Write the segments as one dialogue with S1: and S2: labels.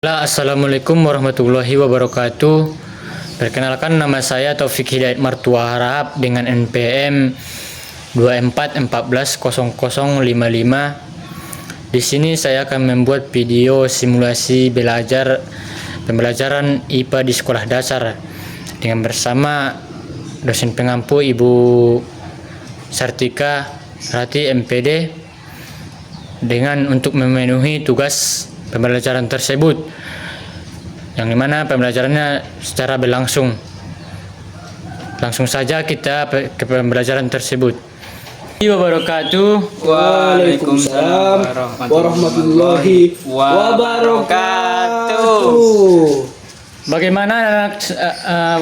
S1: Assalamualaikum warahmatullahi wabarakatuh. Perkenalkan, nama saya Taufik Hidayat Martua Harahap dengan NPM 24140055. Di sini saya akan membuat video simulasi pembelajaran IPA di sekolah dasar dengan bersama dosen pengampu Ibu Sartika Rati MPD, dengan untuk memenuhi tugas pembelajaran tersebut, yang dimana pembelajarannya secara berlangsung. Langsung saja kita ke pembelajaran tersebut. Wabarakatuh.
S2: Waalaikumsalam warahmatullahi wabarakatuh.
S1: Bagaimana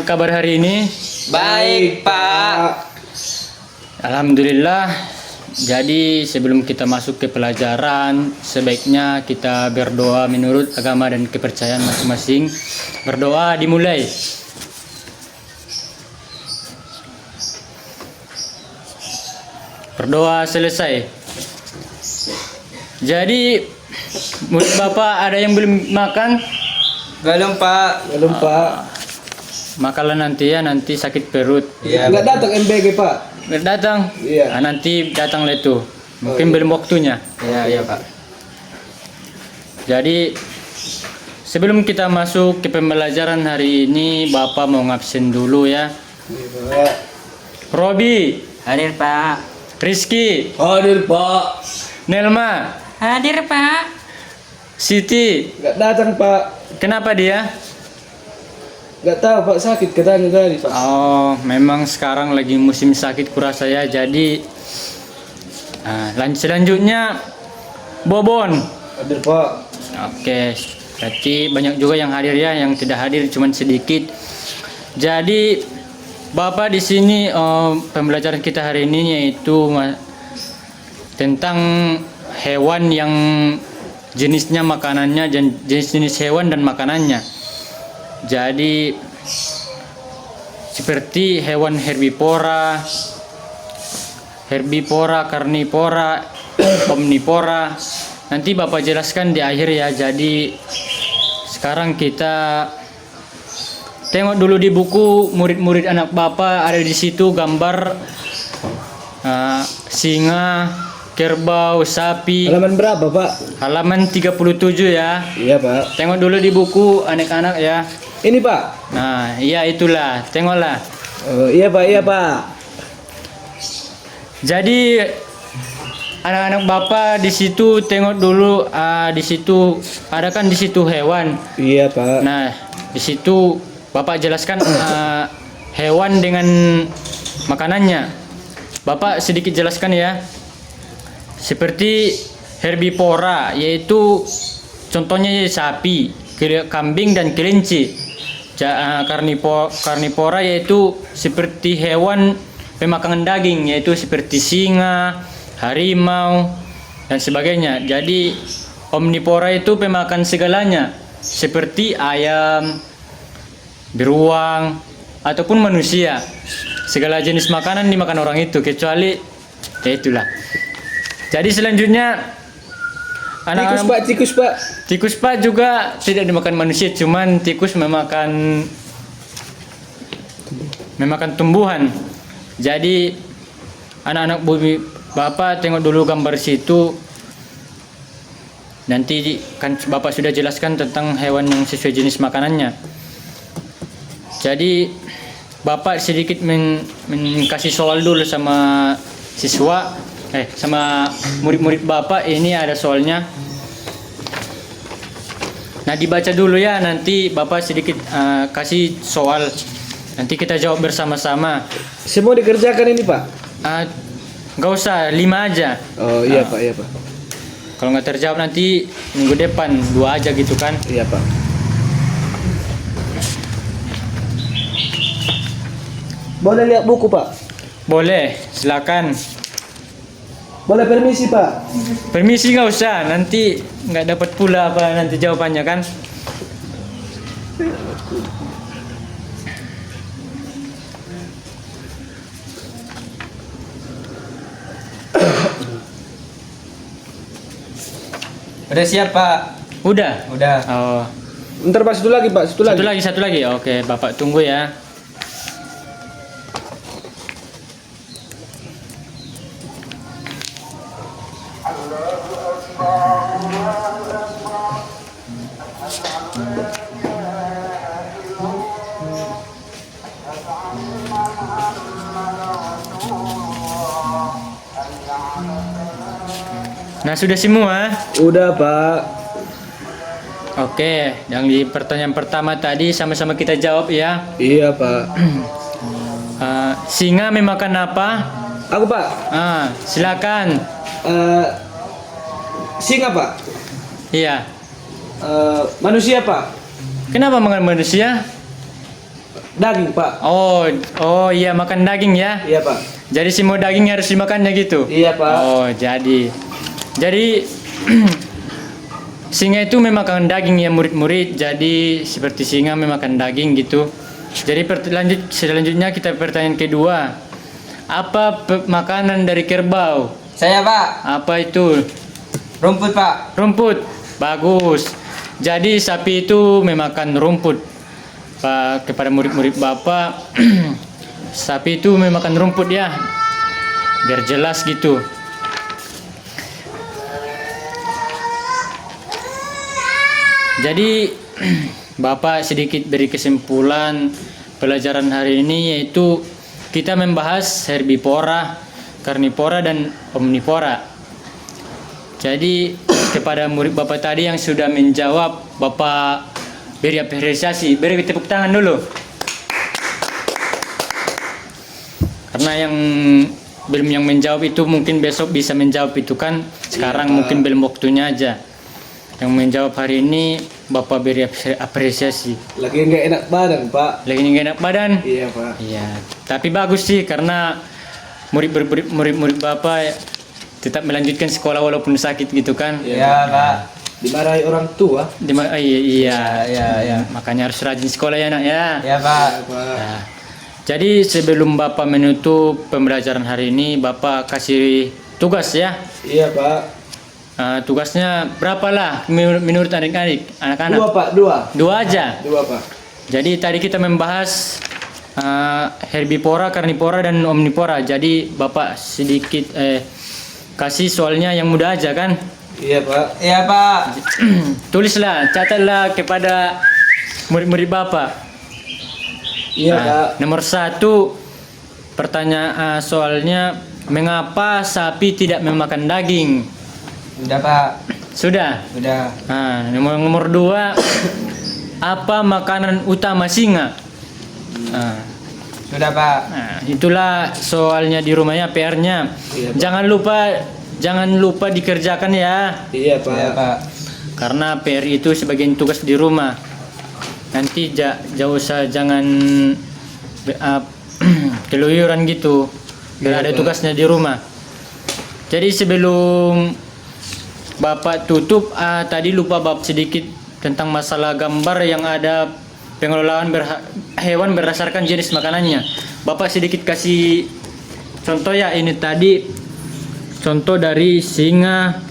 S1: kabar hari ini?
S2: Baik, Pak.
S1: Alhamdulillah. Jadi sebelum kita masuk ke pelajaran, sebaiknya kita berdoa menurut agama dan kepercayaan masing-masing. Berdoa dimulai. Berdoa selesai. Jadi murid Bapak ada yang belum makan?
S2: Belum, Pak.
S3: Belum, Pak.
S1: Makanlah nanti ya, nanti sakit perut.
S2: Iya.
S3: Nggak datang MBG, Pak.
S1: Nggak datang?
S3: Iya.
S1: Nah, nanti datanglah itu. Mungkin belum waktunya.
S2: Iya, Pak.
S1: Jadi sebelum kita masuk ke pembelajaran hari ini, Bapak mau ngabsen dulu ya.
S3: Iya, Pak.
S1: Robi,
S2: Hadir, Pak.
S1: Rizky,
S3: Hadir, Pak.
S1: Nelma,
S2: Hadir, Pak.
S1: Siti.
S3: Nggak datang, Pak.
S1: Kenapa dia?
S3: Nggak tahu, Pak. Sakit katanya tadi, Pak.
S1: Oh, memang sekarang lagi musim sakit kurasa ya. Jadi selanjutnya Bobon.
S3: Hadir, Pak.
S1: Oke, berarti banyak juga yang hadir ya, yang tidak hadir cuman sedikit. Jadi Bapak di sini pembelajaran kita hari ini yaitu tentang hewan yang jenisnya, makanannya, dan jenis-jenis hewan dan makanannya. Jadi seperti hewan herbivora, karnivora, omnivora. Nanti Bapak jelaskan di akhir ya. Jadi sekarang kita tengok dulu di buku murid-murid anak Bapak, ada di situ gambar singa, kerbau, sapi.
S3: Halaman berapa, Pak?
S1: Halaman 37 ya.
S3: Iya, Pak.
S1: Tengok dulu di buku anak-anak ya.
S3: Ini, Pak.
S1: Nah, iya itulah. Tengoklah.
S3: Oh, iya, Pak. Iya, Pak.
S1: Jadi anak-anak Bapak di situ tengok dulu, di situ ada kan di situ hewan.
S3: Iya, Pak.
S1: Nah, di situ Bapak jelaskan hewan dengan makanannya. Bapak sedikit jelaskan ya. Seperti herbivora, yaitu contohnya sapi, kambing dan kelinci. Karnivora yaitu seperti hewan pemakan daging, yaitu seperti singa, harimau dan sebagainya. Jadi omnivora itu pemakan segalanya, seperti ayam, beruang ataupun manusia. Segala jenis makanan dimakan orang itu, kecuali ya itulah. Jadi selanjutnya
S3: Tikus, Pak.
S1: tikus Pak juga tidak dimakan manusia, cuman tikus memakan tumbuhan. Jadi anak-anak Bapak tengok dulu gambar situ. Nanti kan Bapak sudah jelaskan tentang hewan yang sesuai jenis makanannya. Jadi Bapak sedikit kasih soal dulu sama siswa, sama murid-murid Bapak. Ini ada soalnya. Nah, dibaca dulu ya, nanti Bapak sedikit kasih soal. Nanti kita jawab bersama-sama.
S3: Semua dikerjakan ini, Pak.
S1: Nggak usah, 5 aja.
S3: Oh, iya, Pak. Iya, Pak.
S1: Kalau nggak terjawab nanti minggu depan 2 aja gitu kan.
S3: Iya, Pak. Boleh lihat buku, Pak?
S1: Boleh, silakan.
S3: Boleh permisi, Pak?
S1: Permisi nggak usah, nanti nggak dapat pula apa nanti jawabannya kan.
S2: Udah siap, Pak?
S1: Udah?
S2: Udah.
S1: Oh,
S3: Bentar Pak, satu lagi Pak, satu lagi.
S1: Satu lagi. Oke, Bapak tunggu ya. Nah, sudah semua.
S3: Udah Pak.
S1: Oke, yang di pertanyaan pertama tadi sama-sama kita jawab ya.
S3: Iya Pak.
S1: Singa memakan apa?
S3: Aku Pak.
S1: Silakan.
S3: Singa Pak.
S1: Iya.
S3: Manusia Pak.
S1: Kenapa makan manusia?
S3: Daging Pak.
S1: Oh iya, makan daging ya.
S3: Iya Pak.
S1: Jadi semua daging harus dimakannya gitu.
S3: Iya Pak.
S1: Oh, jadi singa itu memakan daging ya murid-murid. Jadi seperti singa memakan daging gitu. Jadi selanjutnya kita pertanyaan kedua. Apa makanan dari kerbau?
S2: Saya Pak.
S1: Apa itu?
S2: Rumput Pak.
S1: Rumput. Bagus. Jadi sapi itu memakan rumput. Pak, kepada murid-murid Bapak, sapi itu memakan rumput ya. Biar jelas gitu. Jadi Bapak sedikit beri kesimpulan pelajaran hari ini, yaitu kita membahas herbivora, karnivora dan omnivora. Jadi kepada murid Bapak tadi yang sudah menjawab, Bapak beri apresiasi, beri tepuk tangan dulu. Karena yang belum yang menjawab itu mungkin besok bisa menjawab itu kan. Sekarang mungkin belum waktunya aja. Yang menjawab hari ini Bapak beri apresiasi.
S3: Lagi nggak enak badan Pak.
S1: Lagi nggak enak badan?
S3: Iya Pak.
S1: Iya. Tapi bagus sih karena murid Bapak tetap melanjutkan sekolah walaupun sakit gitu kan.
S2: Iya Pak.
S3: Dimarahi orang tua.
S1: Iya.
S2: Iya.
S1: Makanya harus rajin sekolah ya nak ya.
S2: Iya Pak.
S1: Nah, jadi sebelum Bapak menutup pembelajaran hari ini, Bapak kasih tugas ya.
S3: Iya Pak.
S1: Tugasnya berapa lah menurut adik-adik, anak-anak?
S3: Dua Pak, dua.
S1: Dua aja.
S3: Dua Pak.
S1: Jadi tadi kita membahas herbivora, karnivora dan omnivora. Jadi Bapak sedikit kasih soalnya yang mudah aja kan?
S3: Iya Pak.
S2: Iya Pak.
S1: Tulislah, catatlah kepada murid-murid Bapak.
S3: Iya Pak.
S1: Nomor 1 pertanyaan soalnya, mengapa sapi tidak memakan daging?
S2: Udah Pak.
S1: Sudah.
S2: Udah.
S1: Nomor 2, apa makanan utama singa?
S2: Sudah Pak.
S1: Itulah soalnya di rumahnya, PR-nya.
S3: Iya, Pak.
S1: Jangan lupa dikerjakan ya.
S3: Iya Pak.
S2: Iya Pak.
S1: Karena PR itu sebagian tugas di rumah. Nanti jangan keluyuran gitu. Biar
S3: Iya,
S1: ada
S3: Pak.
S1: tugasnya di rumah. Jadi sebelum Bapak tutup, tadi lupa Bapak sedikit tentang masalah gambar yang ada pengelolaan hewan berdasarkan jenis makanannya. Bapak sedikit kasih contoh ya. Ini tadi contoh dari singa,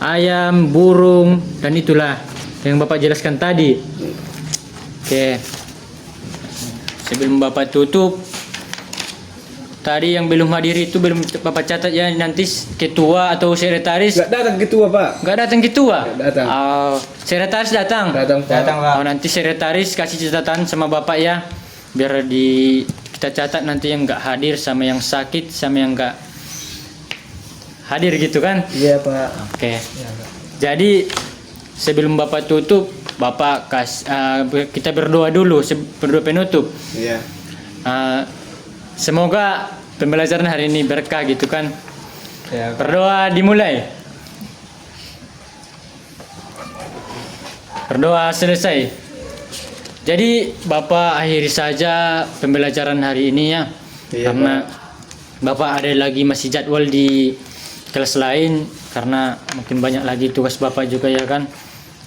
S1: ayam, burung, dan itulah yang Bapak jelaskan tadi. Oke. Sebelum Bapak tutup, tadi yang belum hadir itu belum Bapak catat ya, nanti ketua atau sekretaris.
S3: Nggak datang ketua Pak.
S1: Nggak datang ketua?
S3: Nggak datang.
S1: Sekretaris datang?
S3: Datang Pak.
S2: Datang Pak.
S1: Nanti sekretaris kasih catatan sama Bapak ya. Biar kita catat nanti yang nggak hadir sama yang sakit sama yang nggak hadir gitu kan.
S3: Iya Pak.
S1: Oke. Jadi sebelum Bapak tutup, Bapak kita berdoa dulu, berdoa penutup.
S3: Iya.
S1: Semoga pembelajaran hari ini berkah gitu kan.
S2: Iya Pak.
S1: Berdoa dimulai. Berdoa selesai. Jadi Bapak akhiri saja pembelajaran hari ini ya.
S3: Iya,
S1: Karena Bapak ada lagi masih jadwal di kelas lain, karena mungkin banyak lagi tugas Bapak juga ya kan.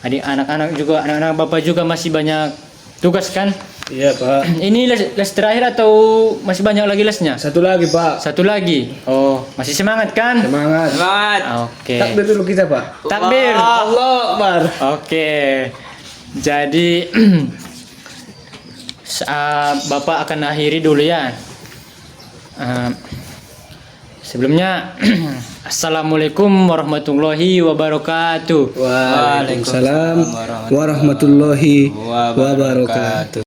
S1: Anak-anak Bapak juga masih banyak tugas kan.
S3: Iya Pak.
S1: Ini les terakhir atau masih banyak lagi lesnya?
S3: Satu lagi Pak.
S1: Satu lagi. Oh, masih semangat kan?
S3: Semangat.
S2: Semangat.
S1: Oke.
S3: Takbir dulu kita Pak.
S1: Takbir.
S3: Allah Akbar.
S1: Oke. Jadi Bapak akan akhiri dulu ya. Sebelumnya Assalamualaikum warahmatullahi wabarakatuh.
S3: Waalaikumsalam warahmatullahi wabarakatuh.